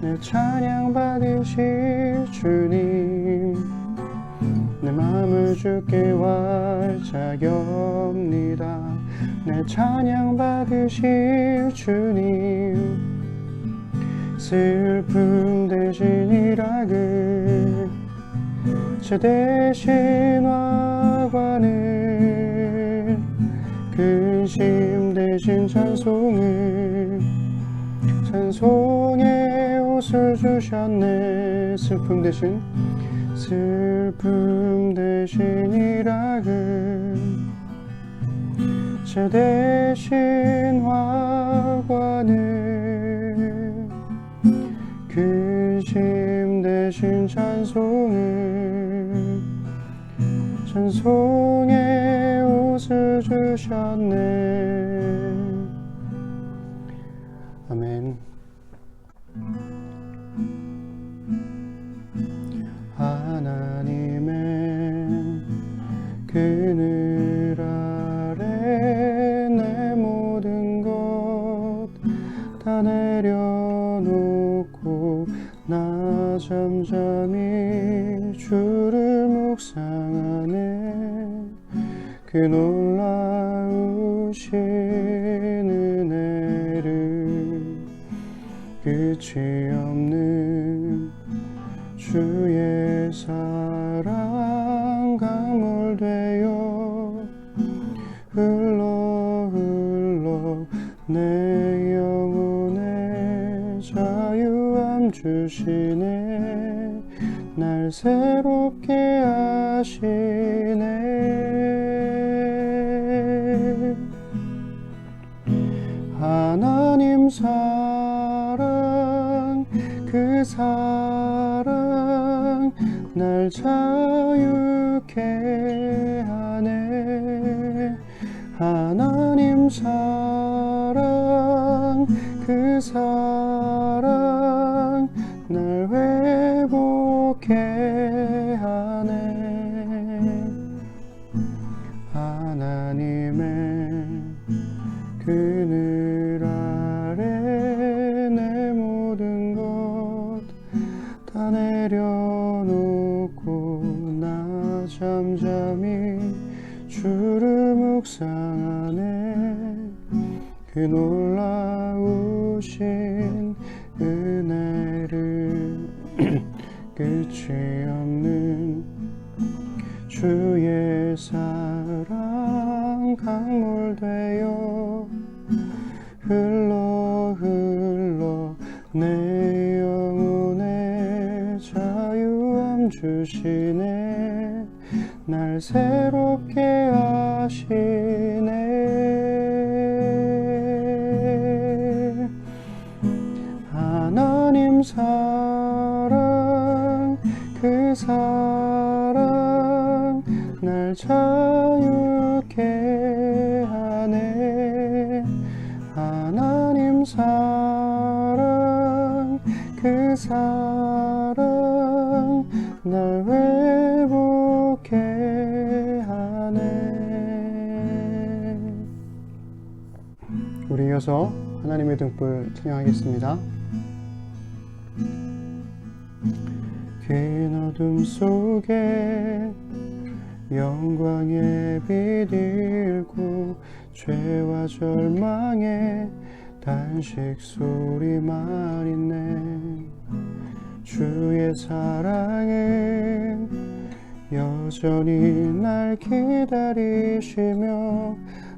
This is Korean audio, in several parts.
내 찬양 받으실 주님, 내 마음을 주께 활짝엽니다. 내 찬양 받으실 주님, 슬픔 대신 희락을, 제 대신 화관을, 근심 대신 찬송을, 찬송의 옷을 주셨네. 슬픔 대신 희락을, 제 대신 화관을, 근심 대신 찬송을, 찬송의 옷을 주셨네. 아멘. 하나님의 그늘 아래 내 모든 것 다 내려놓고 나 잠잠히 주를 묵상하네. 그 놀라우신 은혜를, 끝이 없는 주의 사랑 강물되어 흘러 내 영혼에 자유함 주시네. 날 새롭게 하시네. 하나님 사랑, 그 사랑 날 자유케 하네. 하나님 사랑, 그 사랑 날 회복케 하네. 하나님의 그늘 아래 내 모든 것 다 내려놓고 나 잠잠히 주를 묵상하네. 그 놀라우신 은혜를, 끝이 없는 주의 사랑 강물되어 흘러 내 영혼에 자유함 주시네. 날 새롭게 하시네. 하나님 사랑, 그 사랑 날 자유케 하네. 하나님 사랑, 그 사랑 날 회복케 하네. 우리 이어서 하나님의 등불 찬양하겠습니다. 긴 어둠 속에 영광의 빛 잃고 죄와 절망의 단식 소리만 있네. 주의 사랑은 여전히 날 기다리시며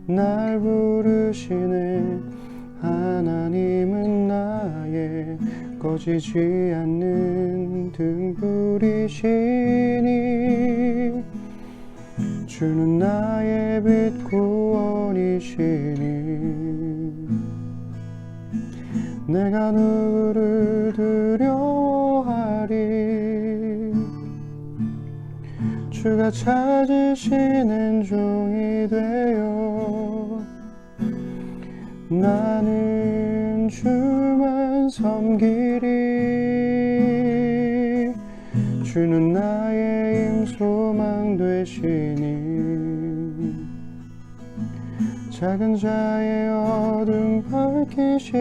날 부르시네. 하나님은 나의 꺼지지 않는 등불이시니, 주는 나의 빛 구원이시니, 내가 누구를 두려워하리. 주가 찾으시는 종이 되어 나는 주만 섬기리. 주는 나의 힘소망 되시니, 작은 자의 어둠 밝히시리.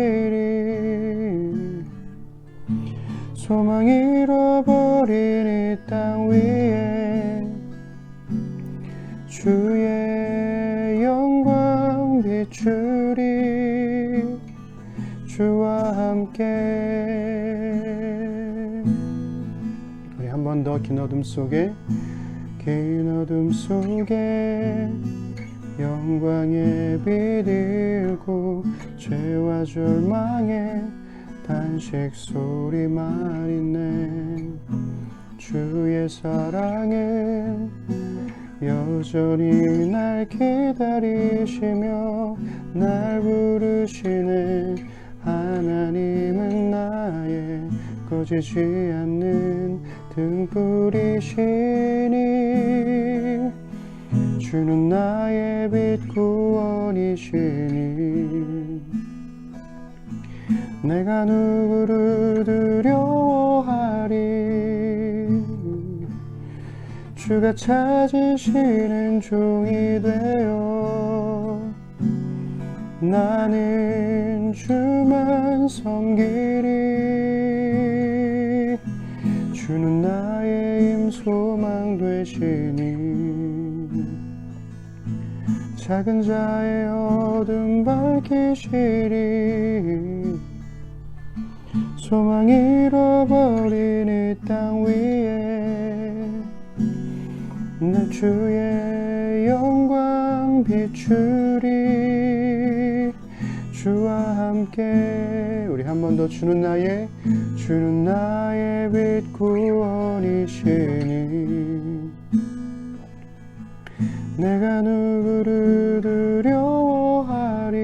소망 잃어버린 이 땅 위에 주의 영광 비추리 주와 함께. 우리 한 번 더 긴 어둠 속에 영광의 빛 들고 죄와 절망의 단식 소리만 있네. 주의 사랑은 여전히 날 기다리시며 날 부르시네. 하나님은 나의 꺼지지 않는 등불이시니 주는 나의 빛 구원이시니 내가 누구를 두려워하리. 주가 찾으시는 종이 되어 나는 주만 섬기리. 주는 나의 힘소망 되시니 작은 자의 어둠 밝히시리. 소망 잃어버린 이 땅 위에 내 주의 영광 비추리 주와 함께. 우리 한 번 더 주는 나의 빛 구원이시니 내가 누구를 두려워하리.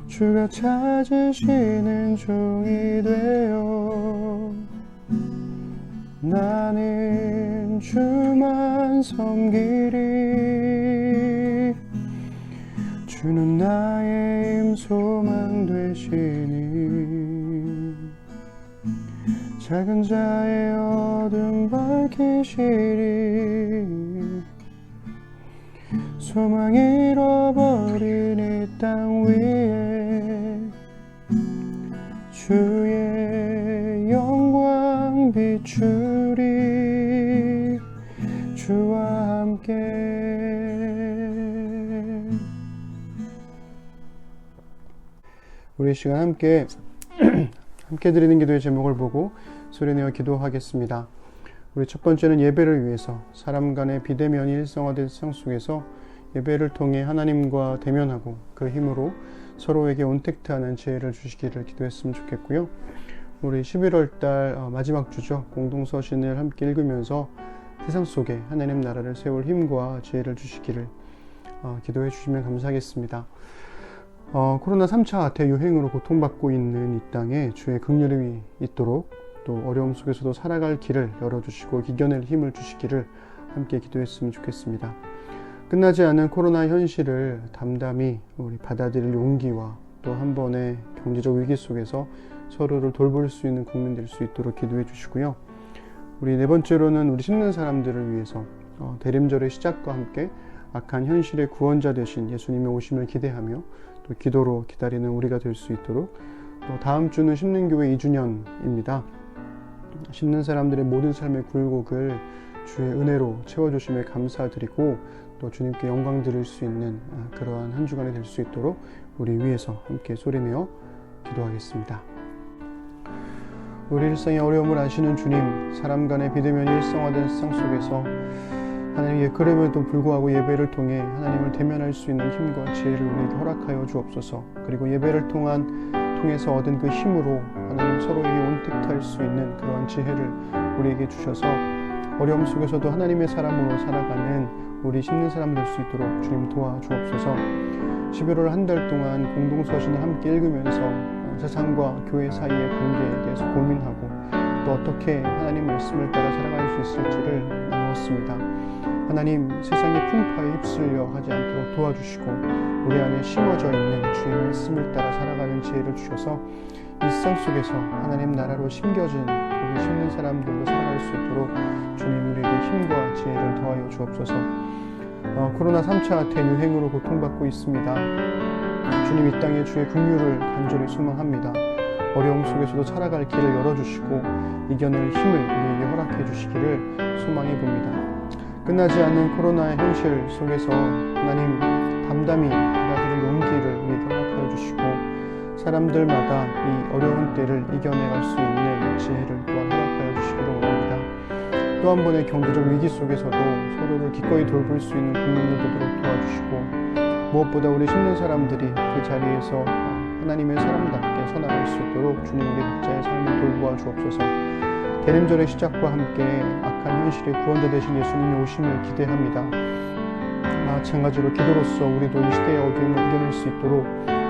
주가 찾으시는 종이 되어 나는 주만 섬기리. 주는 나의 힘소망 되시니 작은 자의 어둠 밝히시리. 소망 잃어버린 이 땅 위에 주의 영광 비추리 주와 함께. 우리 시간 함께 드리는 기도의 제목을 보고 소리내어 기도하겠습니다. 우리 첫 번째는 예배를 위해서 사람 간의 비대면이 일상화된 세상 속에서 예배를 통해 하나님과 대면하고 그 힘으로 서로에게 온택트하는 지혜를 주시기를 기도했으면 좋겠고요. 우리 11월 달 마지막 주죠. 공동서신을 함께 읽으면서 세상 속에 하나님 나라를 세울 힘과 지혜를 주시기를 기도해 주시면 감사하겠습니다. 코로나 3차 대유행으로 고통받고 있는 이 땅에 주의 긍휼이 있도록 또 어려움 속에서도 살아갈 길을 열어주시고 이겨낼 힘을 주시기를 함께 기도했으면 좋겠습니다. 끝나지 않은 코로나 현실을 담담히 우리 받아들일 용기와 또 한 번의 경제적 위기 속에서 서로를 돌볼 수 있는 국민 될 수 있도록 기도해 주시고요. 우리 네 번째로는 우리 심는 사람들을 위해서 대림절의 시작과 함께 악한 현실의 구원자 되신 예수님의 오심을 기대하며 또 기도로 기다리는 우리가 될 수 있도록, 또 다음 주는 심는교회 2주년입니다. 심는 사람들의 모든 삶의 굴곡을 주의 은혜로 채워주심에 감사드리고 또 주님께 영광 드릴 수 있는 그러한 한 주간이 될 수 있도록 우리 위해서 함께 소리내어 기도하겠습니다. 우리 일상의 어려움을 아시는 주님, 사람 간의 비대면이 일상화된 세상 속에서 하나님, 그럼에도 불구하고 예배를 통해 하나님을 대면할 수 있는 힘과 지혜를 우리에게 허락하여 주옵소서. 그리고 예배를 통해서 얻은 그 힘으로 하나님 서로에게 온택할 수 있는 그러한 지혜를 우리에게 주셔서 어려움 속에서도 하나님의 사람으로 살아가는 우리 심는 사람 될 수 있도록 주님 도와주옵소서. 11월 한 달 동안 공동서신을 함께 읽으면서 세상과 교회 사이의 관계에 대해서 고민하고 또 어떻게 하나님 말씀을 따라 살아갈 수 있을지를 나누었습니다. 하나님, 세상의 풍파에 휩쓸려 하지 않도록 도와주시고 우리 안에 심어져 있는 주의 말씀을 따라 살아가는 지혜를 주셔서 이 세상 속에서 하나님 나라로 심겨진 우리 심는 사람들로 살아갈 수 있도록 주님 우리에게 힘과 지혜를 더하여 주옵소서. 코로나 3차 대유행으로 고통받고 있습니다. 주님, 이 땅에 주의 긍휼을 간절히 소망합니다. 어려움 속에서도 살아갈 길을 열어주시고 이겨낼 힘을 우리에게 허락해 주시기를 소망해 봅니다. 끝나지 않는 코로나의 현실 속에서 하나님 담담히 받아들일 용기를 우리에게 허락하여 주시고 사람들마다 이 어려운 때를 이겨내갈 수 있는 지혜를 또한 허락하여 주시기를 원합니다. 또 한 번의 경제적 위기 속에서도 서로를 기꺼이 돌볼 수 있는 국민들 되도록 도와주시고 무엇보다 우리 심는 사람들이 그 자리에서 하나님의 사람답게 서나갈 수 있도록 주님 우리 각자의 삶을 돌보아 주옵소서. 대림절의 시작과 함께 악한 현실의 구원자 되신 예수님의 오심을 기대합니다. 마찬가지로 기도로서 우리도 이 시대의 어두움을 이겨낼 수 있도록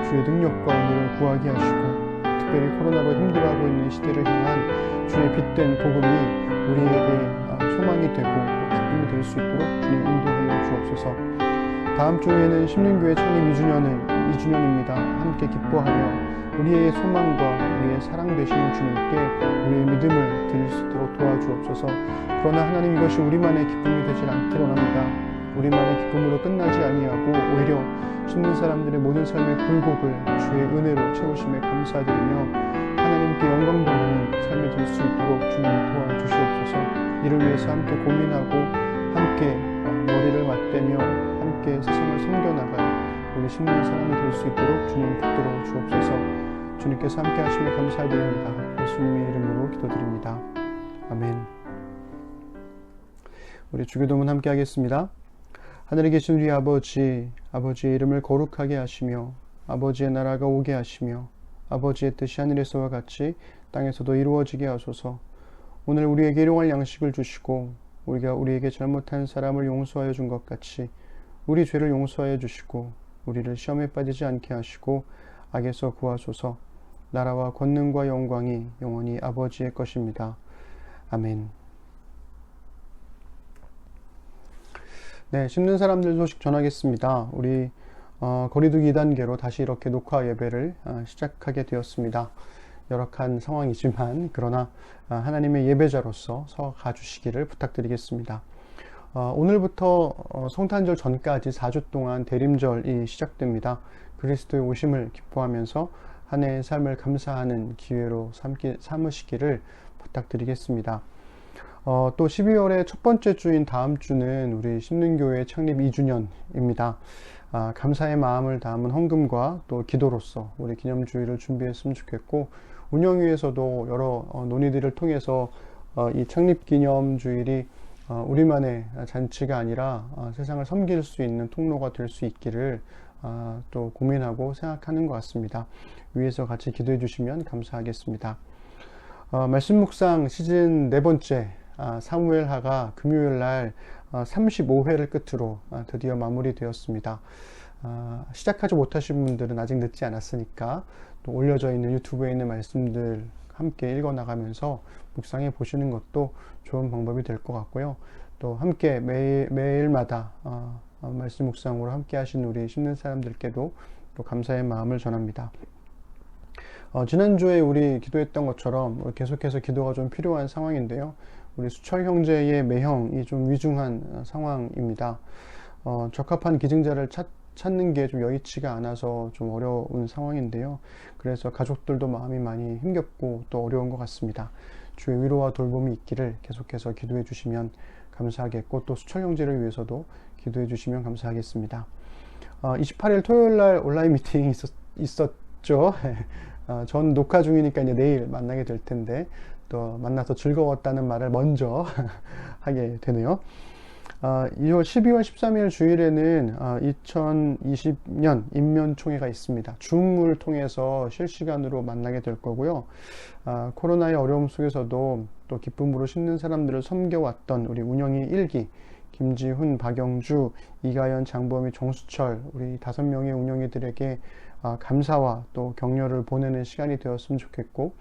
주의 능력과 은혜를 구하게 하시고 특별히 코로나로 힘들어하고 있는 시대를 향한 주의 빛된 복음이 우리에게 소망이 되고 기쁨이 될 수 있도록 주님 인도하여 주옵소서. 다음 주에는 심령교회 창립 2주년입니다. 함께 기뻐하며 우리의 소망과 우리의 사랑 되시는 주님께 우리의 믿음을 드릴 수 있도록 도와주옵소서. 그러나 하나님 이것이 우리만의 기쁨이 되질 않기를 원합니다. 우리만의 기쁨으로 끝나지 아니하고 오히려 심는 사람들의 모든 삶의 굴곡을 주의 은혜로 채우심에 감사드리며 하나님께 영광 돌리는 삶이 될 수 있도록 주님 도와주시옵소서. 이를 위해서 함께 고민하고 함께 머리를 맞대며 함께 세상을 섬겨나갈 우리 심는 사람이 될 수 있도록 주님 붙들어 주옵소서. 주님께서 함께 하시며 감사드립니다. 예수님의 이름으로 기도드립니다. 아멘. 우리 주기도문 함께 하겠습니다. 하늘에 계신 우리 아버지, 아버지의 이름을 거룩하게 하시며 아버지의 나라가 오게 하시며 아버지의 뜻이 하늘에서와 같이 땅에서도 이루어지게 하소서. 오늘 우리에게 일용할 양식을 주시고 우리가 우리에게 잘못한 사람을 용서하여 준 것 같이 우리 죄를 용서하여 주시고 우리를 시험에 빠지지 않게 하시고 악에서 구하소서. 나라와 권능과 영광이 영원히 아버지의 것입니다. 아멘. 네, 심는 사람들 소식 전하겠습니다. 우리 거리두기 2단계로 다시 이렇게 녹화 예배를 시작하게 되었습니다. 열악한 상황이지만 그러나 하나님의 예배자로서 서가 주시기를 부탁드리겠습니다. 오늘부터 성탄절 전까지 4주 동안 대림절이 시작됩니다. 그리스도의 오심을 기뻐하면서 한 해의 삶을 감사하는 기회로 삼으시기를 부탁드리겠습니다. 또 12월의 첫 번째 주인 다음 주는 우리 심는교회 창립 2주년입니다. 감사의 마음을 담은 헌금과 또 기도로서 우리 기념주일을 준비했으면 좋겠고 운영위에서도 여러 논의들을 통해서 이 창립 기념주일이 우리만의 잔치가 아니라 세상을 섬길 수 있는 통로가 될 수 있기를 또 고민하고 생각하는 것 같습니다. 위에서 같이 기도해 주시면 감사하겠습니다. 말씀 묵상 시즌 4번째 사무엘하가 금요일날 35회를 끝으로 드디어 마무리되었습니다. 시작하지 못하신 분들은 아직 늦지 않았으니까 또 올려져 있는 유튜브에 있는 말씀들 함께 읽어나가면서 묵상해 보시는 것도 좋은 방법이 될 것 같고요. 또 함께 매일마다 말씀 묵상으로 함께 하신 우리 심는 사람들께도 또 감사의 마음을 전합니다. 지난주에 우리 기도했던 것처럼 계속해서 기도가 좀 필요한 상황인데요. 우리 수철 형제의 매형이 좀 위중한 상황입니다. 적합한 기증자를 찾는 게 좀 여의치가 않아서 좀 어려운 상황인데요. 그래서 가족들도 마음이 많이 힘겹고 또 어려운 것 같습니다. 주의 위로와 돌봄이 있기를 계속해서 기도해 주시면 감사하겠고 또 수철 형제를 위해서도 기도해 주시면 감사하겠습니다. 28일 토요일 날 온라인 미팅이 있었죠. 전 녹화 중이니까 이제 내일 만나게 될 텐데 또 만나서 즐거웠다는 말을 먼저 하게 되네요. 12월 13일 주일에는 2020년 인면총회가 있습니다. 줌을 통해서 실시간으로 만나게 될 거고요. 코로나의 어려움 속에서도 또 기쁨으로 심는 사람들을 섬겨왔던 우리 운영이 1기 김지훈, 박영주, 이가연, 장범희, 정수철 우리 5명의 운영이들에게 감사와 또 격려를 보내는 시간이 되었으면 좋겠고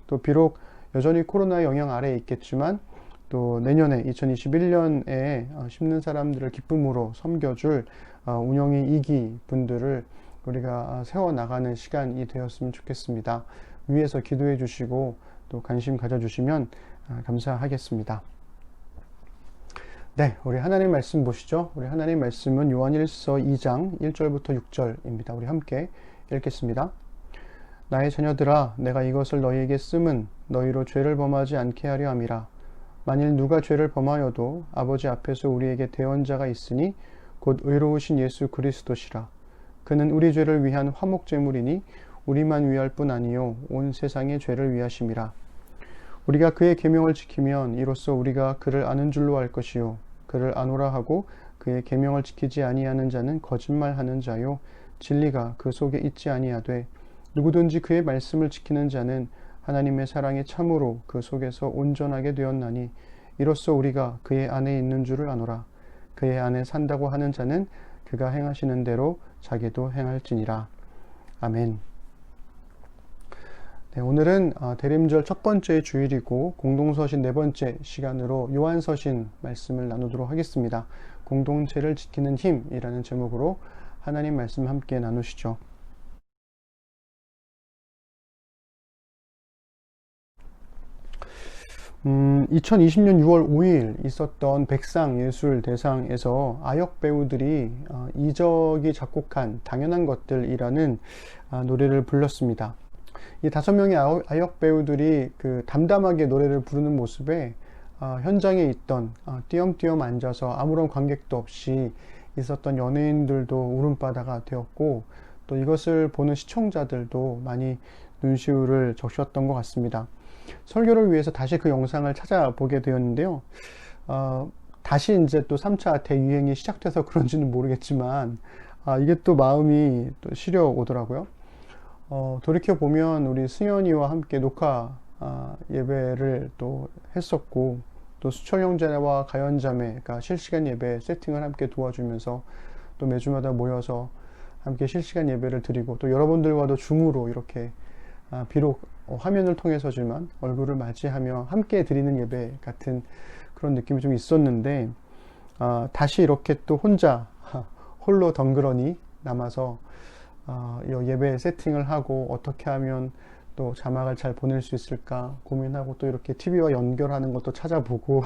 또 비록 여전히 코로나의 영향 아래에 있겠지만 또 내년에 2021년에 심는 사람들을 기쁨으로 섬겨줄 운영이 2기 분들을 우리가 세워나가는 시간이 되었으면 좋겠습니다. 위에서 기도해 주시고 또 관심 가져주시면 감사하겠습니다. 네, 우리 하나님 말씀 보시죠. 우리 하나님 말씀은 요한일서 2장 1절부터 6절입니다. 우리 함께 읽겠습니다. 나의 자녀들아, 내가 이것을 너희에게 씀은 너희로 죄를 범하지 않게 하려 함이라. 만일 누가 죄를 범하여도 아버지 앞에서 우리에게 대언자가 있으니 곧 의로우신 예수 그리스도시라. 그는 우리 죄를 위한 화목제물이니 우리만 위할 뿐 아니요 온 세상의 죄를 위하심이라. 우리가 그의 계명을 지키면 이로써 우리가 그를 아는 줄로 알 것이요 그를 아노라 하고 그의 계명을 지키지 아니하는 자는 거짓말하는 자요 진리가 그 속에 있지 아니하되 누구든지 그의 말씀을 지키는 자는 하나님의 사랑에 참으로 그 속에서 온전하게 되었나니 이로써 우리가 그의 안에 있는 줄을 아노라. 그의 안에 산다고 하는 자는 그가 행하시는 대로 자기도 행할지니라. 아멘. 네, 오늘은 대림절 첫 번째 주일이고 공동서신 네 번째 시간으로 요한서신 말씀을 나누도록 하겠습니다. 공동체를 지키는 힘이라는 제목으로 하나님 말씀 함께 나누시죠. 2020년 6월 5일 있었던 백상예술대상에서 아역 배우들이 이적이 작곡한 당연한 것들이라는 노래를 불렀습니다. 이 5명의 아역 배우들이 그 담담하게 노래를 부르는 모습에 현장에 있던 띄엄띄엄 앉아서 아무런 관객도 없이 있었던 연예인들도 울음바다가 되었고 또 이것을 보는 시청자들도 많이 눈시울을 적셨던 것 같습니다. 설교를 위해서 다시 그 영상을 찾아보게 되었는데요. 다시 이제 또 3차 대유행이 시작돼서 그런지는 모르겠지만 이게 또 마음이 또 시려오더라고요. 돌이켜보면 우리 승현이와 함께 녹화 예배를 또 했었고 또 수철 형제와 가연자매가 실시간 예배 세팅을 함께 도와주면서 또 매주마다 모여서 함께 실시간 예배를 드리고 또 여러분들과도 줌으로 이렇게 비록 화면을 통해서지만 얼굴을 맞이하며 함께 드리는 예배 같은 그런 느낌이 좀 있었는데 다시 이렇게 또 혼자 홀로 덩그러니 남아서 예배 세팅을 하고 어떻게 하면 또 자막을 잘 보낼 수 있을까 고민하고 또 이렇게 TV와 연결하는 것도 찾아보고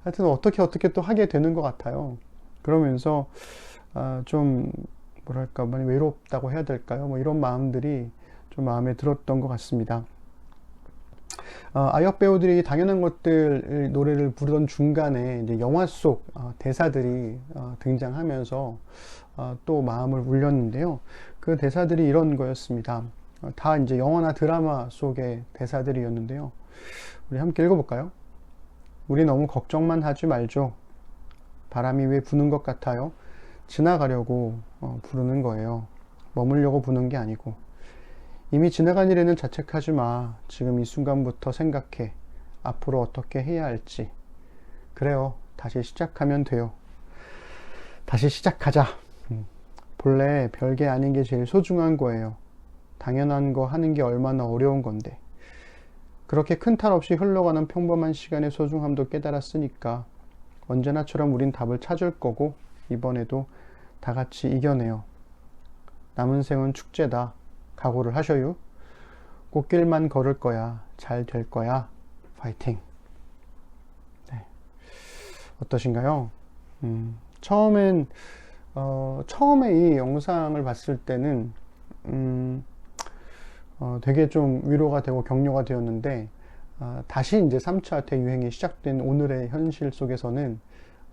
하여튼 어떻게 또 하게 되는 것 같아요. 그러면서 좀 뭐랄까 많이 외롭다고 해야 될까요? 뭐 이런 마음들이 좀 마음에 들었던 것 같습니다. 아역 배우들이 당연한 것들 노래를 부르던 중간에 이제 영화 속 대사들이 등장하면서 또 마음을 울렸는데요. 그 대사들이 이런 거였습니다. 다 이제 영화나 드라마 속의 대사들이었는데요. 우리 함께 읽어볼까요? 우리 너무 걱정만 하지 말죠. 바람이 왜 부는 것 같아요? 지나가려고 부르는 거예요. 머물려고 부는 게 아니고. 이미 지나간 일에는 자책하지 마. 지금 이 순간부터 생각해. 앞으로 어떻게 해야 할지. 그래요. 다시 시작하면 돼요. 다시 시작하자. 본래 별게 아닌 게 제일 소중한 거예요. 당연한 거 하는 게 얼마나 어려운 건데. 그렇게 큰 탈 없이 흘러가는 평범한 시간의 소중함도 깨달았으니까 언제나처럼 우린 답을 찾을 거고 이번에도 다 같이 이겨내요. 남은 생은 축제다. 각오를 하셔요. 꽃길만 걸을 거야. 잘 될 거야. 파이팅. 네. 어떠신가요? 처음에 이 영상을 봤을 때는 되게 좀 위로가 되고 격려가 되었는데 다시 이제 3차 대유행이 시작된 오늘의 현실 속에서는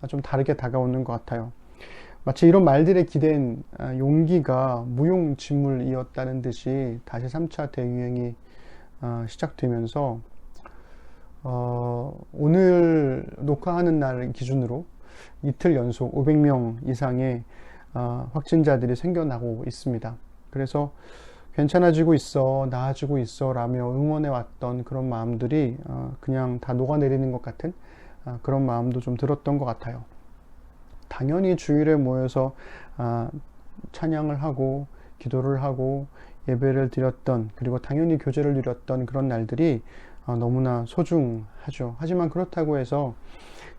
좀 다르게 다가오는 것 같아요. 마치 이런 말들에 기댄 용기가 무용지물이었다는 듯이 다시 3차 대유행이 시작되면서 오늘 녹화하는 날 기준으로 이틀 연속 500명 이상의 확진자들이 생겨나고 있습니다. 그래서 괜찮아지고 있어, 나아지고 있어 라며 응원해 왔던 그런 마음들이 그냥 다 녹아내리는 것 같은 그런 마음도 좀 들었던 것 같아요. 당연히 주일에 모여서 찬양을 하고 기도를 하고 예배를 드렸던 그리고 당연히 교제를 드렸던 그런 날들이 너무나 소중하죠. 하지만 그렇다고 해서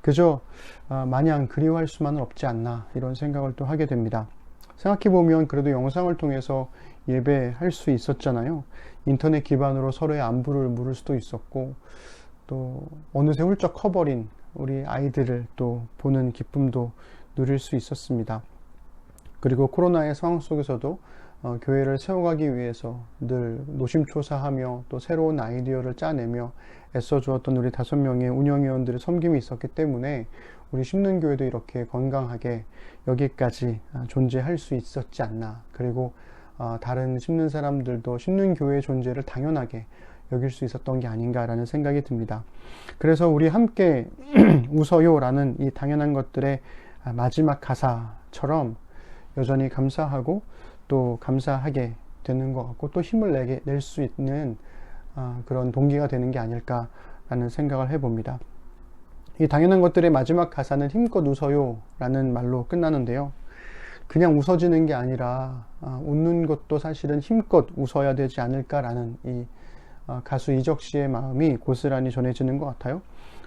그저 마냥 그리워할 수만은 없지 않나 이런 생각을 또 하게 됩니다. 생각해보면 그래도 영상을 통해서 예배할 수 있었잖아요. 인터넷 기반으로 서로의 안부를 물을 수도 있었고 또 어느새 훌쩍 커버린 우리 아이들을 또 보는 기쁨도 누릴 수 있었습니다. 그리고 코로나의 상황 속에서도 교회를 세워가기 위해서 늘 노심초사하며 또 새로운 아이디어를 짜내며 애써주었던 우리 5명의 운영위원들의 섬김이 있었기 때문에 우리 심는교회도 이렇게 건강하게 여기까지 존재할 수 있었지 않나. 그리고 다른 심는 사람들도 심는교회의 존재를 당연하게 여길 수 있었던 게 아닌가라는 생각이 듭니다. 그래서 우리 함께 웃어요라는 이 당연한 것들의 마지막 가사처럼 여전히 감사하고 또 감사하게 되는 것 같고 또 힘을 낼 수 있는 그런 동기가 되는 게 아닐까라는 생각을 해봅니다. 이 당연한 것들의 마지막 가사는 힘껏 웃어요 라는 말로 끝나는데요. 그냥 웃어지는 게 아니라 웃는 것도 사실은 힘껏 웃어야 되지 않을까라는 이 가수 이적 씨의 마음이 고스란히 전해지는 것 같아요.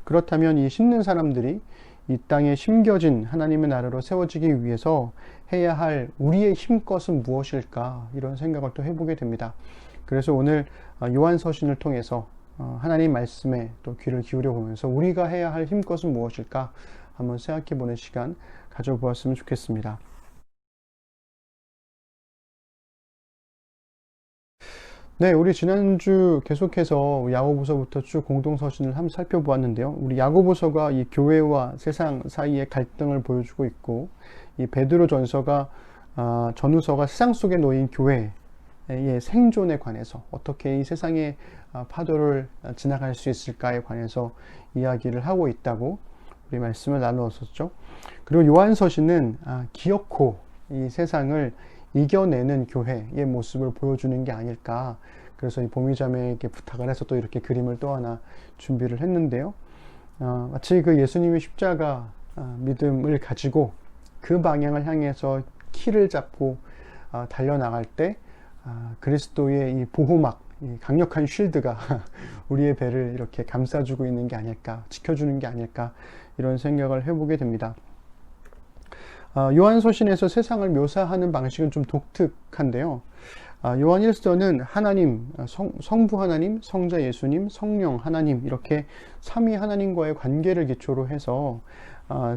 그렇다면 이 심는 사람들이 이 땅에 심겨진 하나님의 나라로 세워지기 위해서 해야 할 우리의 힘껏은 무엇일까, 이런 생각을 또 해보게 됩니다. 그래서 오늘 요한서신을 통해서 하나님 말씀에 또 귀를 기울여 보면서 우리가 해야 할 힘껏은 무엇일까 한번 생각해 보는 시간 가져보았으면 좋겠습니다. 네, 우리 지난주 계속해서 야고보서부터 쭉 공동서신을 한번 살펴보았는데요. 우리 야고보서가 이 교회와 세상 사이의 갈등을 보여주고 있고, 이 베드로전서가 전후서가 세상 속에 놓인 교회의 생존에 관해서 어떻게 이 세상의 파도를 지나갈 수 있을까에 관해서 이야기를 하고 있다고 우리 말씀을 나누었었죠. 그리고 요한서신은 기어코 이 세상을 이겨내는 교회의 모습을 보여주는 게 아닐까. 그래서 이 보미자매에게 부탁을 해서 또 이렇게 그림을 또 하나 준비를 했는데요. 마치 그 예수님의 십자가 믿음을 가지고 그 방향을 향해서 키를 잡고 달려나갈 때 그리스도의 이 보호막, 이 강력한 쉴드가 우리의 배를 이렇게 감싸주고 있는 게 아닐까, 지켜주는 게 아닐까, 이런 생각을 해보게 됩니다. 요한서신에서 세상을 묘사하는 방식은 좀 독특한데요. 요한 1서는 하나님, 성부 하나님, 성자 예수님, 성령 하나님, 이렇게 삼위 하나님과의 관계를 기초로 해서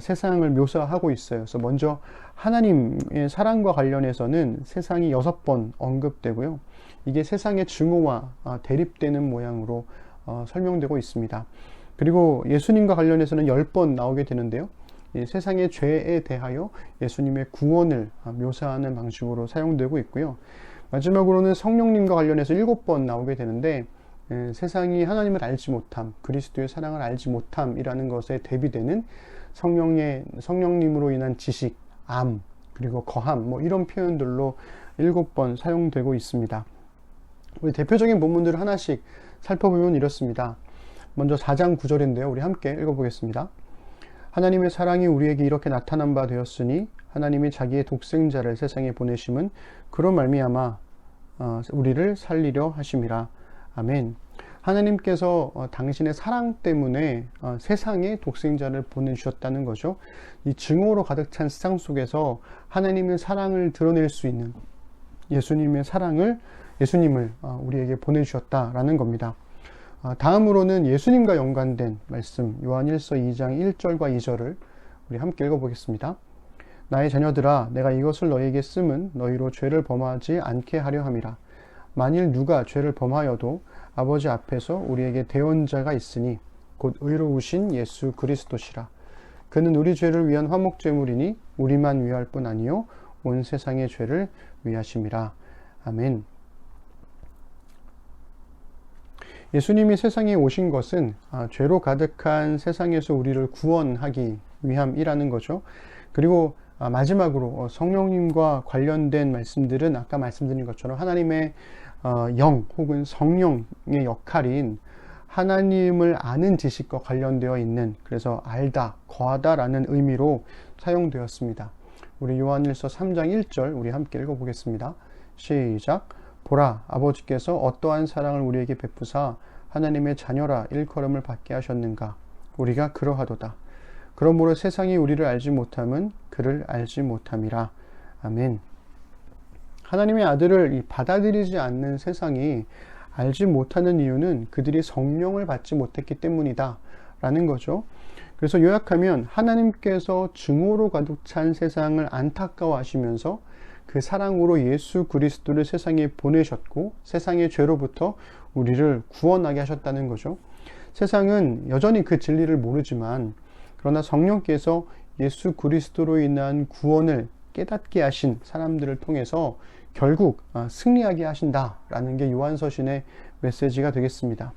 세상을 묘사하고 있어요. 그래서 먼저 하나님의 사랑과 관련해서는 세상이 6번 언급되고요. 이게 세상의 증오와 대립되는 모양으로 설명되고 있습니다. 그리고 예수님과 관련해서는 10번 나오게 되는데요. 세상의 죄에 대하여 예수님의 구원을 묘사하는 방식으로 사용되고 있고요. 마지막으로는 성령님과 관련해서 7번 나오게 되는데, 세상이 하나님을 알지 못함, 그리스도의 사랑을 알지 못함이라는 것에 대비되는 성령님으로 인한 지식, 암, 그리고 거함, 뭐 이런 표현들로 7번 사용되고 있습니다. 우리 대표적인 본문들을 하나씩 살펴보면 이렇습니다. 먼저 4장 9절인데요. 우리 함께 읽어보겠습니다. 하나님의 사랑이 우리에게 이렇게 나타난 바 되었으니 하나님이 자기의 독생자를 세상에 보내심은 그로 말미암아 우리를 살리려 하심이라. 아멘. 하나님께서 당신의 사랑 때문에 세상에 독생자를 보내주셨다는 거죠. 이 증오로 가득 찬 세상 속에서 하나님의 사랑을 드러낼 수 있는 예수님을 우리에게 보내주셨다라는 겁니다. 다음으로는 예수님과 연관된 말씀, 요한 1서 2장 1절과 2절을 우리 함께 읽어보겠습니다. 나의 자녀들아, 내가 이것을 너희에게 쓰면 너희로 죄를 범하지 않게 하려 함이라. 만일 누가 죄를 범하여도 아버지 앞에서 우리에게 대언자가 있으니 곧 의로우신 예수 그리스도시라. 그는 우리 죄를 위한 화목제물이니 우리만 위할 뿐 아니요 온 세상의 죄를 위하심이라. 아멘. 예수님이 세상에 오신 것은 죄로 가득한 세상에서 우리를 구원하기 위함이라는 거죠. 그리고 마지막으로 성령님과 관련된 말씀들은 아까 말씀드린 것처럼 하나님의 영 혹은 성령의 역할인 하나님을 아는 지식과 관련되어 있는, 그래서 알다, 거하다라는 의미로 사용되었습니다. 우리 요한일서 3장 1절 우리 함께 읽어보겠습니다. 시작. 보라, 아버지께서 어떠한 사랑을 우리에게 베푸사 하나님의 자녀라 일컬음을 받게 하셨는가. 우리가 그러하도다. 그러므로 세상이 우리를 알지 못함은 그를 알지 못함이라. 아멘. 하나님의 아들을 받아들이지 않는 세상이 알지 못하는 이유는 그들이 성령을 받지 못했기 때문이다 라는 거죠. 그래서 요약하면 하나님께서 증오로 가득 찬 세상을 안타까워하시면서 그 사랑으로 예수 그리스도를 세상에 보내셨고 세상의 죄로부터 우리를 구원하게 하셨다는 거죠. 세상은 여전히 그 진리를 모르지만 그러나 성령께서 예수 그리스도로 인한 구원을 깨닫게 하신 사람들을 통해서 결국 승리하게 하신다라는 게 요한서신의 메시지가 되겠습니다.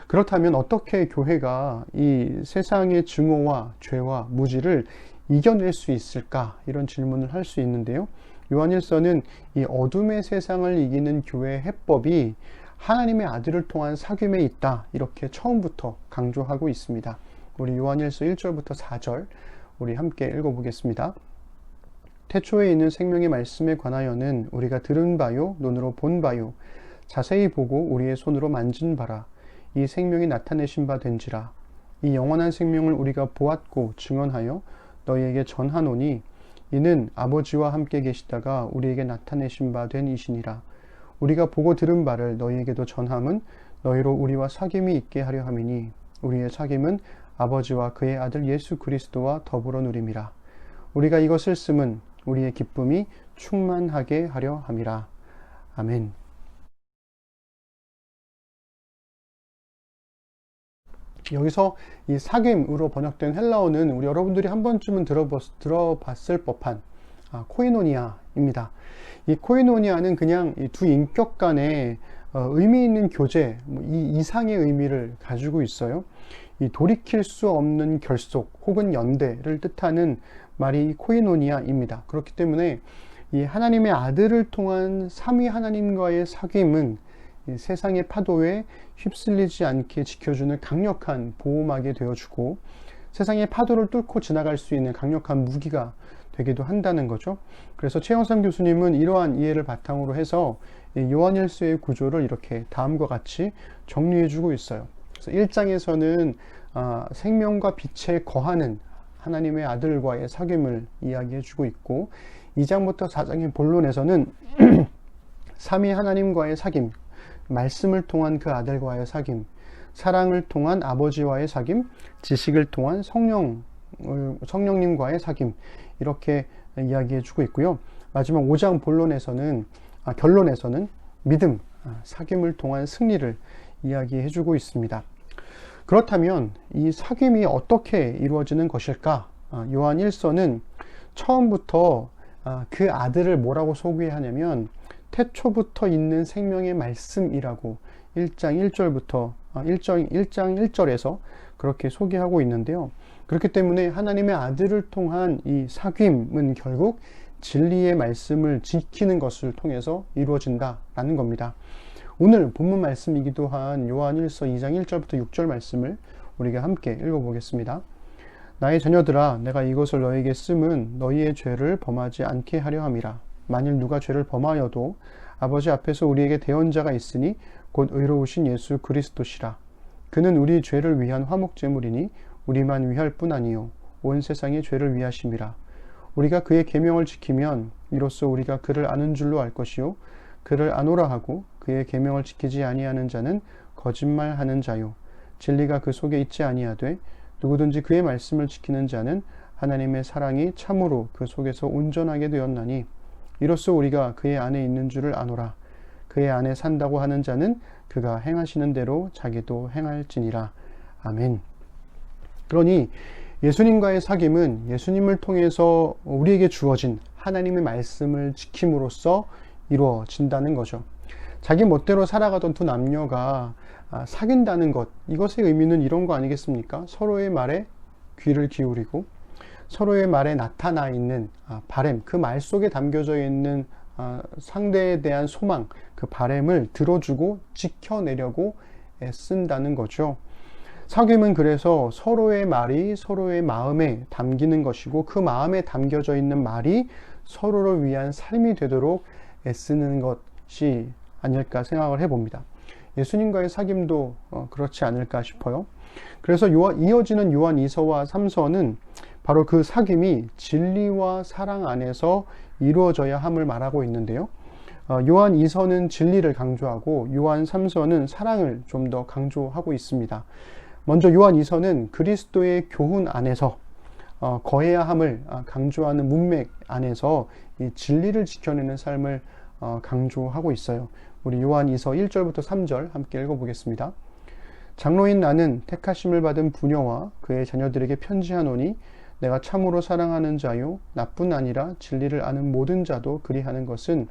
그렇다면 어떻게 교회가 이 세상의 증오와 죄와 무지를 이겨낼 수 있을까? 이런 질문을 할 수 있는데요. 요한일서는 이 어둠의 세상을 이기는 교회의 해법이 하나님의 아들을 통한 사귐에 있다. 이렇게 처음부터 강조하고 있습니다. 우리 요한일서 1절부터 4절 우리 함께 읽어보겠습니다. 태초에 있는 생명의 말씀에 관하여는 우리가 들은 바요, 눈으로 본 바요, 자세히 보고 우리의 손으로 만진 바라. 이 생명이 나타내신 바 된지라. 이 영원한 생명을 우리가 보았고 증언하여 너희에게 전하노니 이는 아버지와 함께 계시다가 우리에게 나타내신 바 된 이시니라. 우리가 보고 들은 바를 너희에게도 전함은 너희로 우리와 사귐이 있게 하려 함이니 우리의 사귐은 아버지와 그의 아들 예수 그리스도와 더불어 누림이라. 우리가 이것을 쓰면 우리의 기쁨이 충만하게 하려 함이라. 아멘. 여기서 이 사귐으로 번역된 헬라어는 우리 여러분들이 한 번쯤은 들어봤을 법한 코이노니아입니다. 이 코이노니아는 그냥 이 두 인격 간의 의미 있는 교제, 이 이상의 의미를 가지고 있어요. 이 돌이킬 수 없는 결속 혹은 연대를 뜻하는 말이 코이노니아입니다. 그렇기 때문에 이 하나님의 아들을 통한 삼위 하나님과의 사귐은 세상의 파도에 휩쓸리지 않게 지켜주는 강력한 보호막이 되어주고 세상의 파도를 뚫고 지나갈 수 있는 강력한 무기가 되기도 한다는 거죠. 그래서 최영삼 교수님은 이러한 이해를 바탕으로 해서 요한일서의 구조를 이렇게 다음과 같이 정리해주고 있어요. 그래서 1장에서는 생명과 빛에 거하는 하나님의 아들과의 사귐을 이야기해주고 있고 2장부터 4장의 본론에서는 삼위 하나님과의 사귐, 말씀을 통한 그 아들과의 사귐, 사랑을 통한 아버지와의 사귐, 지식을 통한 성령님과의 사귐 이렇게 이야기해주고 있고요. 마지막 5장 결론에서는 믿음, 사귐을 통한 승리를 이야기해주고 있습니다. 그렇다면 이 사귐이 어떻게 이루어지는 것일까? 요한 1서는 처음부터 그 아들을 뭐라고 소개하냐면 태초부터 있는 생명의 말씀이라고 1장 1절에서 그렇게 소개하고 있는데요. 그렇기 때문에 하나님의 아들을 통한 이 사귐은 결국 진리의 말씀을 지키는 것을 통해서 이루어진다라는 겁니다. 오늘 본문 말씀이기도 한 요한일서 2장 1절부터 6절 말씀을 우리가 함께 읽어보겠습니다. 나의 자녀들아, 내가 이것을 너에게 쓰면 너희의 죄를 범하지 않게 하려 함이라. 만일 누가 죄를 범하여도 아버지 앞에서 우리에게 대언자가 있으니 곧 의로우신 예수 그리스도시라. 그는 우리 죄를 위한 화목제물이니 우리만 위할 뿐 아니요 온 세상의 죄를 위하심이라. 우리가 그의 계명을 지키면 이로써 우리가 그를 아는 줄로 알 것이요 그를 아노라 하고 그의 계명을 지키지 아니하는 자는 거짓말하는 자요 진리가 그 속에 있지 아니하되 누구든지 그의 말씀을 지키는 자는 하나님의 사랑이 참으로 그 속에서 온전하게 되었나니 이로써 우리가 그의 안에 있는 줄을 아노라. 그의 안에 산다고 하는 자는 그가 행하시는 대로 자기도 행할지니라. 아멘. 그러니 예수님과의 사귐은 예수님을 통해서 우리에게 주어진 하나님의 말씀을 지킴으로써 이루어진다는 거죠. 자기 멋대로 살아가던 두 남녀가 사귄다는 것, 이것의 의미는 이런 거 아니겠습니까? 서로의 말에 귀를 기울이고 서로의 말에 나타나 있는 바램, 그 말 속에 담겨져 있는 상대에 대한 소망, 그 바램을 들어주고 지켜내려고 애쓴다는 거죠. 사귐은 그래서 서로의 말이 서로의 마음에 담기는 것이고 그 마음에 담겨져 있는 말이 서로를 위한 삶이 되도록 애쓰는 것이 아닐까 생각을 해봅니다. 예수님과의 사귐도 그렇지 않을까 싶어요. 그래서 이어지는 요한 2서와 3서는 바로 그 사귐이 진리와 사랑 안에서 이루어져야 함을 말하고 있는데요. 요한 2서는 진리를 강조하고 요한 3서는 사랑을 좀 더 강조하고 있습니다. 먼저 요한 2서는 그리스도의 교훈 안에서 거해야 함을 강조하는 문맥 안에서 이 진리를 지켜내는 삶을 강조하고 있어요. 우리 요한이서 1절부터 3절 함께 읽어보겠습니다. 장로인 나는 택하심을 받은 부녀와 그의 자녀들에게 편지하노니 내가 참으로 사랑하는 자요 나뿐 아니라 진리를 아는 모든 자도 그리하는 것은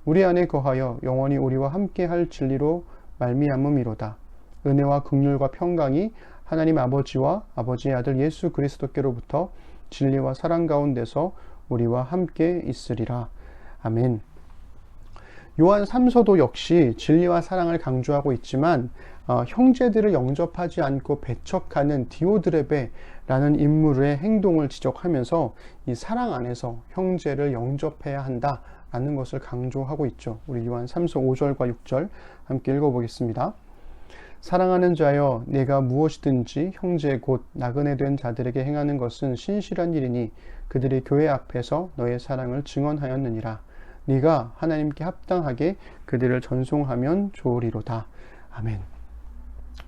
우리 안에 거하여 영원히 우리와 함께 할 진리로 말미암음이로다. 은혜와 긍휼과 평강이 하나님 아버지와 아버지의 아들 예수 그리스도께로부터 진리와 사랑 가운데서 우리와 함께 있으리라. 아멘. 요한 3서도 역시 진리와 사랑을 강조하고 있지만 형제들을 영접하지 않고 배척하는 디오드레베라는 인물의 행동을 지적하면서 이 사랑 안에서 형제를 영접해야 한다라는 것을 강조하고 있죠. 우리 요한 3서 5절과 6절 함께 읽어보겠습니다. 사랑하는 자여 내가 무엇이든지 형제 곧 나그네 된 자들에게 행하는 것은 신실한 일이니 그들이 교회 앞에서 너의 사랑을 증언하였느니라. 네가 하나님께 합당하게 그들을 전송하면 좋으리로다. 아멘.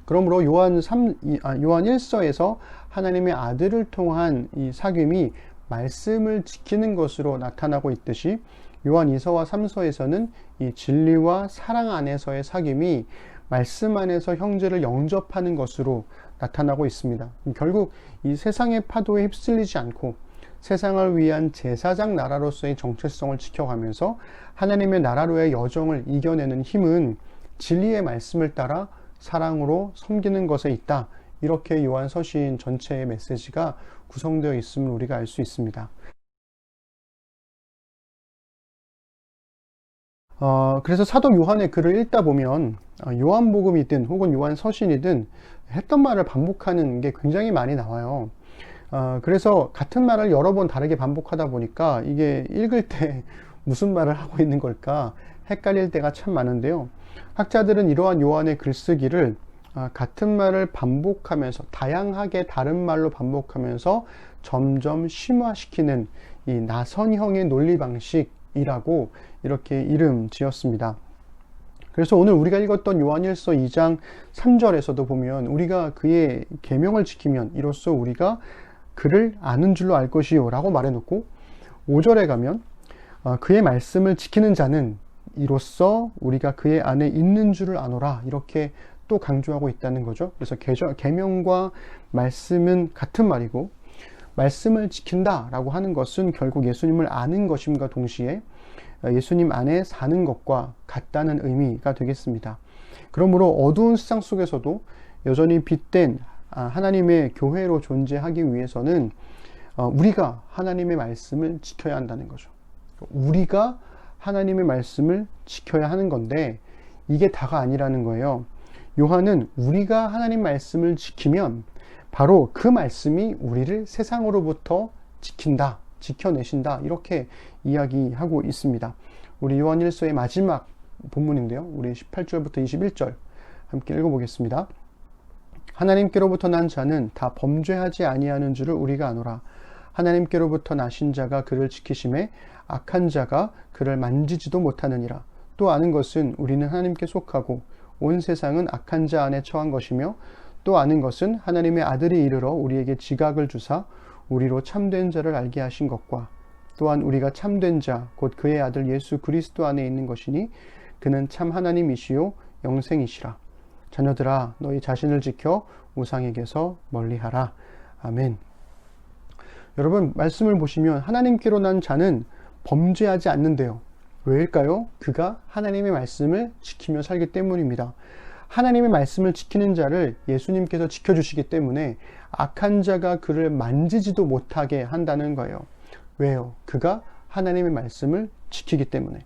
그러므로 요한 1서에서 하나님의 아들을 통한 이 사귐이 말씀을 지키는 것으로 나타나고 있듯이 요한 2서와 3서에서는 이 진리와 사랑 안에서의 사귐이 말씀 안에서 형제를 영접하는 것으로 나타나고 있습니다. 결국 이 세상의 파도에 휩쓸리지 않고 세상을 위한 제사장 나라로서의 정체성을 지켜가면서 하나님의 나라로의 여정을 이겨내는 힘은 진리의 말씀을 따라 사랑으로 섬기는 것에 있다. 이렇게 요한 서신 전체의 메시지가 구성되어 있음을 우리가 알 수 있습니다. 그래서 사도 요한의 글을 읽다 보면 요한복음이든 혹은 요한 서신이든 했던 말을 반복하는 게 굉장히 많이 나와요. 그래서 같은 말을 여러 번 다르게 반복하다 보니까 이게 읽을 때 무슨 말을 하고 있는 걸까 헷갈릴 때가 참 많은데요. 학자들은 이러한 요한의 글쓰기를 같은 말을 반복하면서 다양하게 다른 말로 반복하면서 점점 심화시키는 이 나선형의 논리 방식이라고 이렇게 이름 지었습니다. 그래서 오늘 우리가 읽었던 요한일서 2장 3절에서도 보면 우리가 그의 계명을 지키면 이로써 우리가 그를 아는 줄로 알 것이요 라고 말해놓고 5절에 가면 그의 말씀을 지키는 자는 이로써 우리가 그의 안에 있는 줄을 아노라 이렇게 또 강조하고 있다는 거죠. 그래서 계명과 말씀은 같은 말이고 말씀을 지킨다라고 하는 것은 결국 예수님을 아는 것임과 동시에 예수님 안에 사는 것과 같다는 의미가 되겠습니다. 그러므로 어두운 세상 속에서도 여전히 빛된 하나님의 교회로 존재하기 위해서는 우리가 하나님의 말씀을 지켜야 한다는 거죠. 우리가 하나님의 말씀을 지켜야 하는 건데 이게 다가 아니라는 거예요. 요한은 우리가 하나님 말씀을 지키면 바로 그 말씀이 우리를 세상으로부터 지킨다, 지켜내신다 이렇게 이야기하고 있습니다. 우리 요한일서의 마지막 본문인데요. 우리 18절부터 21절 함께 읽어보겠습니다. 하나님께로부터 난 자는 다 범죄하지 아니하는 줄을 우리가 아노라. 하나님께로부터 나신 자가 그를 지키심에 악한 자가 그를 만지지도 못하느니라. 또 아는 것은 우리는 하나님께 속하고 온 세상은 악한 자 안에 처한 것이며 또 아는 것은 하나님의 아들이 이르러 우리에게 지각을 주사 우리로 참된 자를 알게 하신 것과 또한 우리가 참된 자 곧 그의 아들 예수 그리스도 안에 있는 것이니 그는 참 하나님이시요 영생이시라. 자녀들아 너희 자신을 지켜 우상에게서 멀리하라. 아멘. 여러분 말씀을 보시면 하나님께로 난 자는 범죄하지 않는데요. 왜일까요? 그가 하나님의 말씀을 지키며 살기 때문입니다. 하나님의 말씀을 지키는 자를 예수님께서 지켜주시기 때문에 악한 자가 그를 만지지도 못하게 한다는 거예요. 왜요? 그가 하나님의 말씀을 지키기 때문에.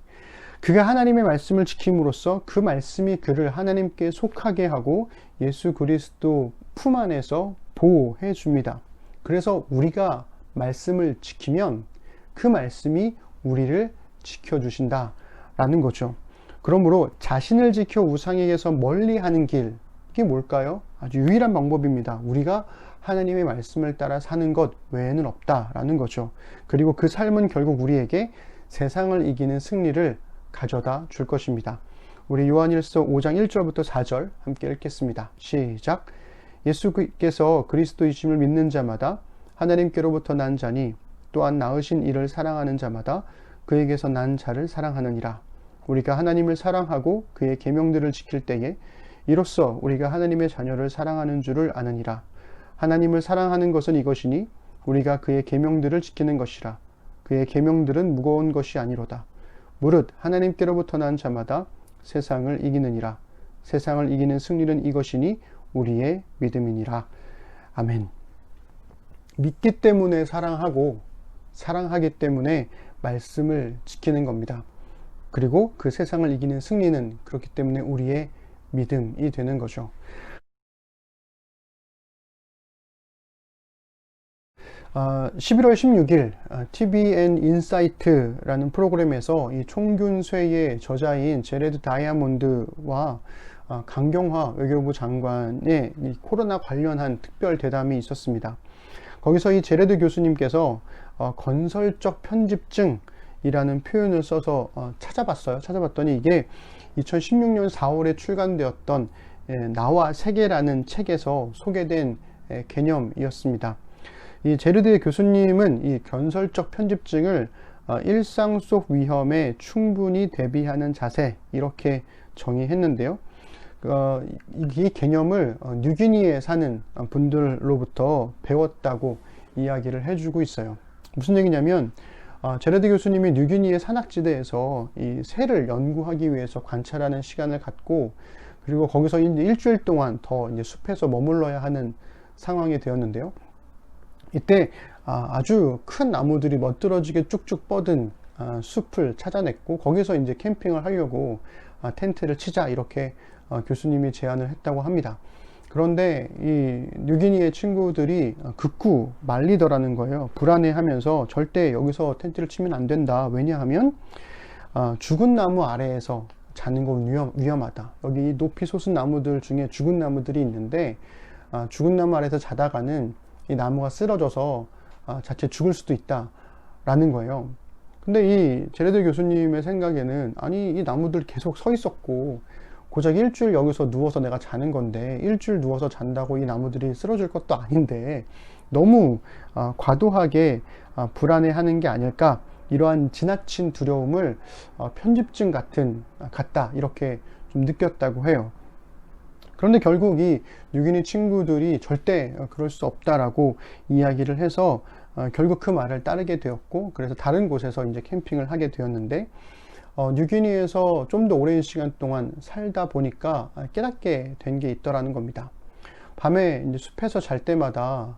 그가 하나님의 말씀을 지킴으로써 그 말씀이 그를 하나님께 속하게 하고 예수 그리스도 품 안에서 보호해 줍니다. 그래서 우리가 말씀을 지키면 그 말씀이 우리를 지켜주신다라는 거죠. 그러므로 자신을 지켜 우상에게서 멀리하는 길, 이게 뭘까요? 아주 유일한 방법입니다. 우리가 하나님의 말씀을 따라 사는 것 외에는 없다라는 거죠. 그리고 그 삶은 결국 우리에게 세상을 이기는 승리를 가져다 줄 것입니다. 우리 요한일서 5장 1절부터 4절 함께 읽겠습니다. 시작. 예수께서 그리스도이심을 믿는 자마다 하나님께로부터 난 자니 또한 낳으신 이를 사랑하는 자마다 그에게서 난 자를 사랑하느니라. 우리가 하나님을 사랑하고 그의 계명들을 지킬 때에 이로써 우리가 하나님의 자녀를 사랑하는 줄을 아느니라. 하나님을 사랑하는 것은 이것이니 우리가 그의 계명들을 지키는 것이라. 그의 계명들은 무거운 것이 아니로다. 무릇 하나님께로부터 난 자마다 세상을 이기느니라. 세상을 이기는 승리는 이것이니 우리의 믿음이니라. 아멘. 믿기 때문에 사랑하고 사랑하기 때문에 말씀을 지키는 겁니다. 그리고 그 세상을 이기는 승리는 그렇기 때문에 우리의 믿음이 되는 거죠. 11월 16일 TVN 인사이트라는 프로그램에서 이 총균쇠의 저자인 제레드 다이아몬드와 강경화 외교부 장관의 이 코로나 관련한 특별 대담이 있었습니다. 거기서 이 제레드 교수님께서 건설적 편집증이라는 표현을 써서 찾아봤어요. 찾아봤더니 이게 2016년 4월에 출간되었던 나와 세계라는 책에서 소개된 개념이었습니다. 이 제르드 교수님은 이 건설적 편집증을 일상 속 위험에 충분히 대비하는 자세 이렇게 정의했는데요. 이 개념을 뉴기니에 사는 분들로부터 배웠다고 이야기를 해주고 있어요. 무슨 얘기냐면 제레드 교수님이 뉴기니의 산악지대에서 이 새를 연구하기 위해서 관찰하는 시간을 갖고 그리고 거기서 이제 일주일 동안 더 이제 숲에서 머물러야 하는 상황이 되었는데요. 이때 아주 큰 나무들이 멋들어지게 쭉쭉 뻗은 숲을 찾아냈고 거기서 이제 캠핑을 하려고 텐트를 치자 이렇게 교수님이 제안을 했다고 합니다. 그런데 이 뉴기니의 친구들이 극구 말리더라는 거예요. 불안해하면서 절대 여기서 텐트를 치면 안 된다. 왜냐하면 죽은 나무 아래에서 자는 건 위험하다. 여기 높이 솟은 나무들 중에 죽은 나무들이 있는데 죽은 나무 아래에서 자다가는 이 나무가 쓰러져서 자칫 죽을 수도 있다 라는 거예요. 근데 이 제레드 교수님의 생각에는 아니 이 나무들 계속 서 있었고 고작 일주일 여기서 누워서 내가 자는 건데 일주일 누워서 잔다고 이 나무들이 쓰러질 것도 아닌데 너무 과도하게 불안해하는 게 아닐까, 이러한 지나친 두려움을 편집증 같다 이렇게 좀 느꼈다고 해요. 그런데 결국 이 뉴기니 친구들이 절대 그럴 수 없다라고 이야기를 해서 결국 그 말을 따르게 되었고, 그래서 다른 곳에서 이제 캠핑을 하게 되었는데 뉴기니에서 좀 더 오랜 시간 동안 살다 보니까 깨닫게 된 게 있더라는 겁니다. 밤에 이제 숲에서 잘 때마다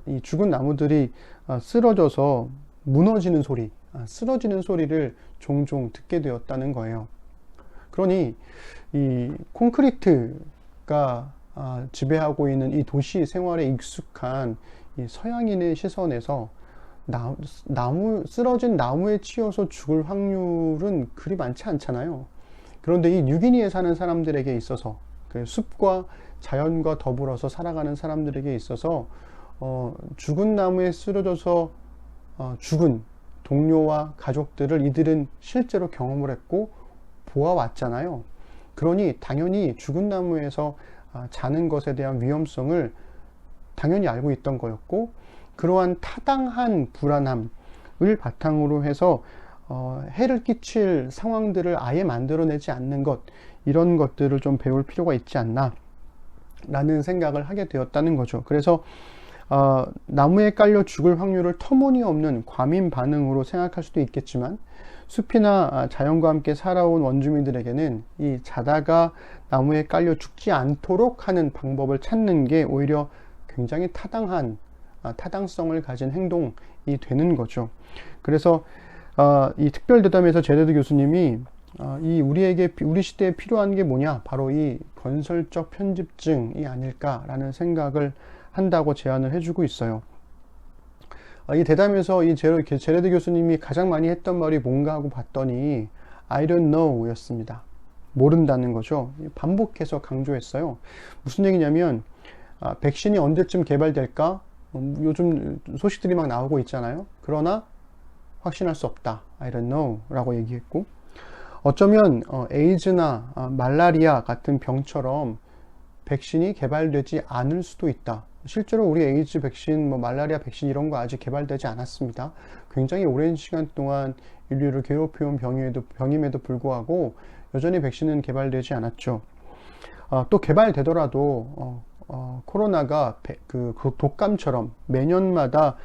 이 죽은 나무들이 쓰러져서 무너지는 소리, 쓰러지는 소리를 종종 듣게 되었다는 거예요. 그러니 이 콘크리트가 지배하고 있는 이 도시 생활에 익숙한 이 서양인의 시선에서 쓰러진 나무에 치여서 죽을 확률은 그리 많지 않잖아요. 그런데 이 뉴기니에 사는 사람들에게 있어서, 그 숲과 자연과 더불어서 살아가는 사람들에게 있어서 죽은 나무에 쓰러져서 죽은 동료와 가족들을 이들은 실제로 경험을 했고 보아왔잖아요. 그러니 당연히 죽은 나무에서 자는 것에 대한 위험성을 당연히 알고 있던 거였고, 그러한 타당한 불안함을 바탕으로 해서 해를 끼칠 상황들을 아예 만들어내지 않는 것, 이런 것들을 좀 배울 필요가 있지 않나 라는 생각을 하게 되었다는 거죠. 그래서 나무에 깔려 죽을 확률을 터무니없는 과민 반응으로 생각할 수도 있겠지만, 숲이나 자연과 함께 살아온 원주민들에게는 이 자다가 나무에 깔려 죽지 않도록 하는 방법을 찾는 게 오히려 굉장히 타당성을 가진 행동이 되는 거죠. 그래서 이 특별 대담에서 제레드 교수님이 우리 시대에 필요한 게 뭐냐, 바로 이 건설적 편집증이 아닐까라는 생각을 한다고 제안을 해주고 있어요. 이 대담에서 이 제레드 교수님이 가장 많이 했던 말이 뭔가 하고 봤더니 I don't know 였습니다. 모른다는 거죠. 반복해서 강조했어요. 무슨 얘기냐면 백신이 언제쯤 개발될까? 요즘 소식들이 막 나오고 있잖아요. 그러나 확신할 수 없다. I don't know 라고 얘기했고, 어쩌면 에이즈나 말라리아 같은 병처럼 백신이 개발되지 않을 수도 있다. 실제로 우리 에이즈 백신, 말라리아 백신 이런 거 아직 개발되지 않았습니다. 굉장히 오랜 시간 동안 인류를 괴롭혀온 병임에도 불구하고 여전히 백신은 개발되지 않았죠. 또 개발되더라도 코로나가 그 독감처럼 매년마다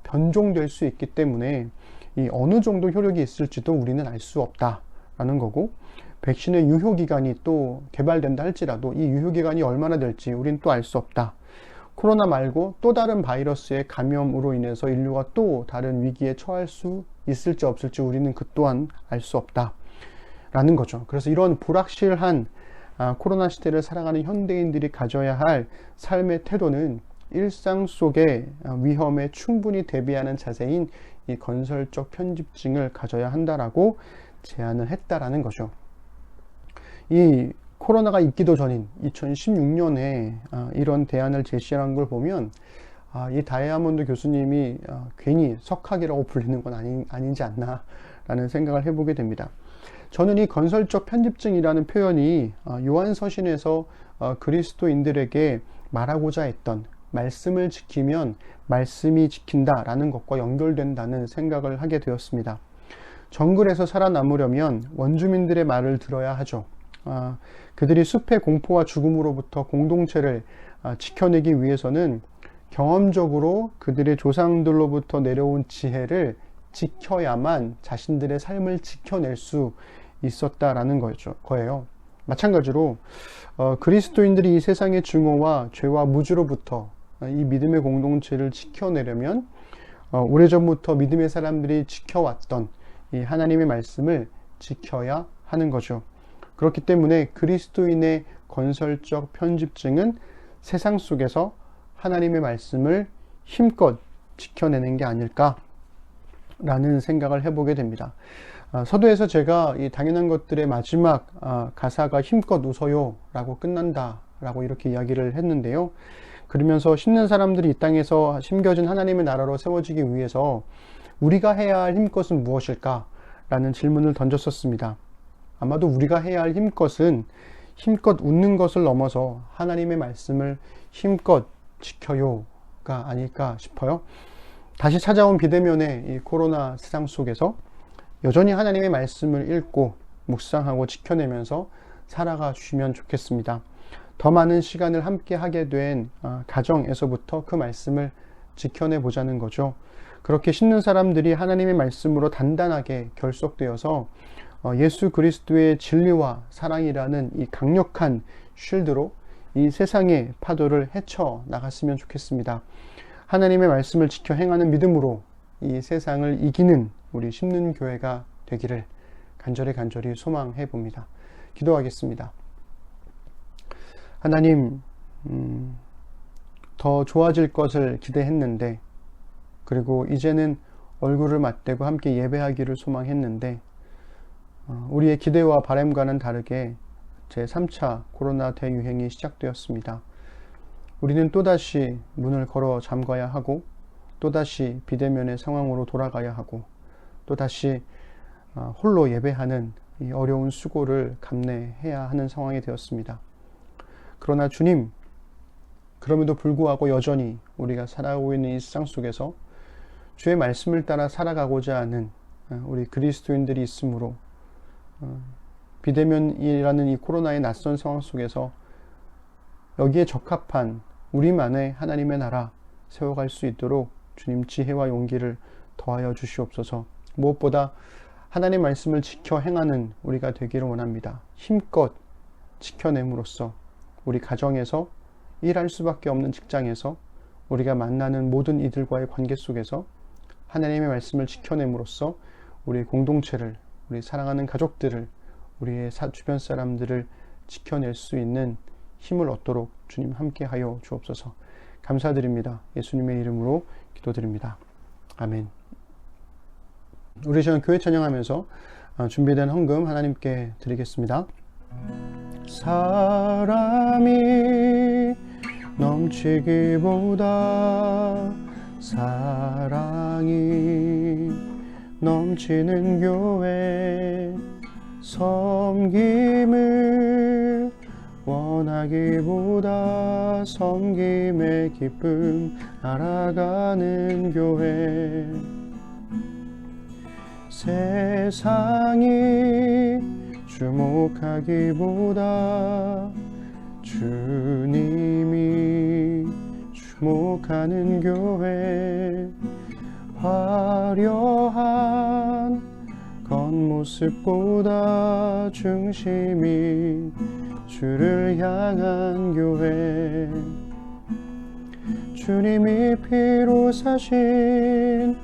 변종될 수 있기 때문에 이 어느 정도 효력이 있을지도 우리는 알 수 없다라는 거고, 백신의 유효기간이 또 개발된다 할지라도 이 유효기간이 얼마나 될지 우리는 또 알 수 없다. 코로나 말고 또 다른 바이러스의 감염으로 인해서 인류가 또 다른 위기에 처할 수 있을지 없을지 우리는 그 또한 알 수 없다라는 거죠. 그래서 이런 불확실한 코로나 시대를 살아가는 현대인들이 가져야 할 삶의 태도는 일상 속의 위험에 충분히 대비하는 자세인 이 건설적 편집증을 가져야 한다라고 제안을 했다라는 거죠. 이 코로나가 있기도 전인 2016년에 이런 대안을 제시한 걸 보면 이 다이아몬드 교수님이 괜히 석학이라고 불리는 건 아니지 않나 라는 생각을 해보게 됩니다. 저는 이 건설적 편집증이라는 표현이 요한서신에서 그리스도인들에게 말하고자 했던 말씀을 지키면 말씀이 지킨다라는 것과 연결된다는 생각을 하게 되었습니다. 정글에서 살아남으려면 원주민들의 말을 들어야 하죠. 그들이 숲의 공포와 죽음으로부터 공동체를 지켜내기 위해서는 경험적으로 그들의 조상들로부터 내려온 지혜를 지켜야만 자신들의 삶을 지켜낼 수 있었다라는 거예요. 마찬가지로 그리스도인들이 이 세상의 증오와 죄와 무지로부터 이 믿음의 공동체를 지켜내려면 오래전부터 믿음의 사람들이 지켜왔던 이 하나님의 말씀을 지켜야 하는 거죠. 그렇기 때문에 그리스도인의 건설적 편집증은 세상 속에서 하나님의 말씀을 힘껏 지켜내는 게 아닐까라는 생각을 해보게 됩니다. 서두에서 제가 이 당연한 것들의 마지막 가사가 힘껏 웃어요 라고 끝난다 라고 이렇게 이야기를 했는데요. 그러면서 심는 사람들이 이 땅에서 심겨진 하나님의 나라로 세워지기 위해서 우리가 해야 할 힘껏은 무엇일까? 라는 질문을 던졌었습니다. 아마도 우리가 해야 할 힘껏은 힘껏 웃는 것을 넘어서 하나님의 말씀을 힘껏 지켜요가 아닐까 싶어요. 다시 찾아온 비대면의 이 코로나 세상 속에서 여전히 하나님의 말씀을 읽고 묵상하고 지켜내면서 살아가 주시면 좋겠습니다. 더 많은 시간을 함께 하게 된 가정에서부터 그 말씀을 지켜내 보자는 거죠. 그렇게 심는 사람들이 하나님의 말씀으로 단단하게 결속되어서 예수 그리스도의 진리와 사랑이라는 이 강력한 쉴드로 이 세상의 파도를 헤쳐 나갔으면 좋겠습니다. 하나님의 말씀을 지켜 행하는 믿음으로 이 세상을 이기는 우리 심는 교회가 되기를 간절히 소망해 봅니다. 기도하겠습니다. 하나님, 더 좋아질 것을 기대했는데, 그리고 이제는 얼굴을 맞대고 함께 예배하기를 소망했는데, 우리의 기대와 바람과는 다르게 제3차 코로나 대유행이 시작되었습니다. 우리는 또다시 문을 걸어 잠가야 하고, 또다시 비대면의 상황으로 돌아가야 하고, 또다시 홀로 예배하는 이 어려운 수고를 감내해야 하는 상황이 되었습니다. 그러나 주님, 그럼에도 불구하고 여전히 우리가 살아가고 있는 이 세상 속에서 주의 말씀을 따라 살아가고자 하는 우리 그리스도인들이 있으므로 비대면이라는 이 코로나의 낯선 상황 속에서 여기에 적합한 우리만의 하나님의 나라 세워갈 수 있도록 주님 지혜와 용기를 더하여 주시옵소서. 무엇보다 하나님 말씀을 지켜 행하는 우리가 되기를 원합니다. 힘껏 지켜냄으로써 우리 가정에서 일할 수밖에 없는 직장에서 우리가 만나는 모든 이들과의 관계 속에서 하나님의 말씀을 지켜냄으로써 우리 공동체를, 우리 사랑하는 가족들을, 우리의 주변 사람들을 지켜낼 수 있는 힘을 얻도록 주님 함께하여 주옵소서. 감사드립니다. 예수님의 이름으로 기도드립니다. 아멘. 우리 시간 교회 찬양하면서 준비된 헌금 하나님께 드리겠습니다. 사람이 넘치기보다 사랑이 넘치는 교회, 섬김을 원하기보다 섬김의 기쁨 알아가는 교회, 세상이 주목하기보다 주님이 주목하는 교회, 화려한 겉모습보다 중심이 주를 향한 교회, 주님이 피로 사신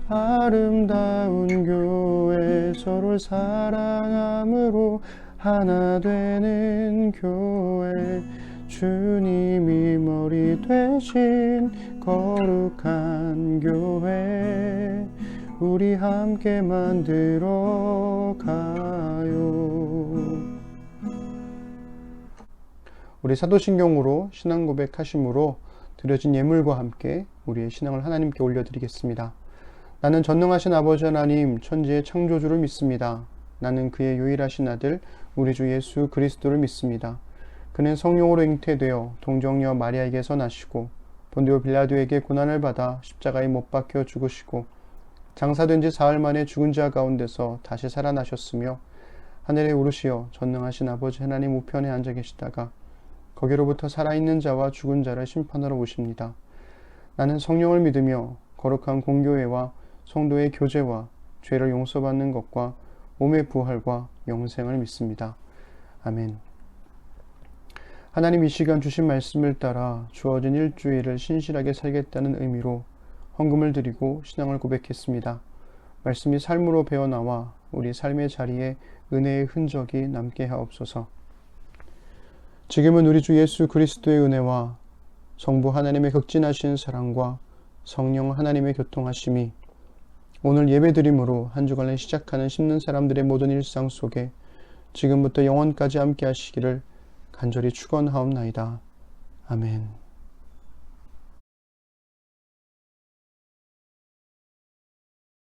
아름다운 교회, 서로를 사랑함으로 하나 되는 교회, 주님이 머리 되신 거룩한 교회, 우리 함께 만들어 가요. 우리 사도신경으로 신앙 고백하심으로 드려진 예물과 함께 우리의 신앙을 하나님께 올려드리겠습니다. 나는 전능하신 아버지 하나님, 천지의 창조주를 믿습니다. 나는 그의 유일하신 아들 우리 주 예수 그리스도를 믿습니다. 그는 성령으로 잉태되어 동정녀 마리아에게서 나시고 본디오 빌라도에게 고난을 받아 십자가에 못 박혀 죽으시고 장사된 지 사흘 만에 죽은 자 가운데서 다시 살아나셨으며 하늘에 오르시어 전능하신 아버지 하나님 우편에 앉아 계시다가 거기로부터 살아있는 자와 죽은 자를 심판하러 오십니다. 나는 성령을 믿으며 거룩한 공교회와 성도의 교제와 죄를 용서받는 것과 몸의 부활과 영생을 믿습니다. 아멘. 하나님, 이 시간 주신 말씀을 따라 주어진 일주일을 신실하게 살겠다는 의미로 헌금을 드리고 신앙을 고백했습니다. 말씀이 삶으로 배어나와 우리 삶의 자리에 은혜의 흔적이 남게 하옵소서. 지금은 우리 주 예수 그리스도의 은혜와 성부 하나님의 극진하신 사랑과 성령 하나님의 교통하심이 오늘 예배드림으로 한 주간을 시작하는 심는 사람들의 모든 일상 속에 지금부터 영원까지 함께 하시기를 간절히 축원하옵나이다. 아멘.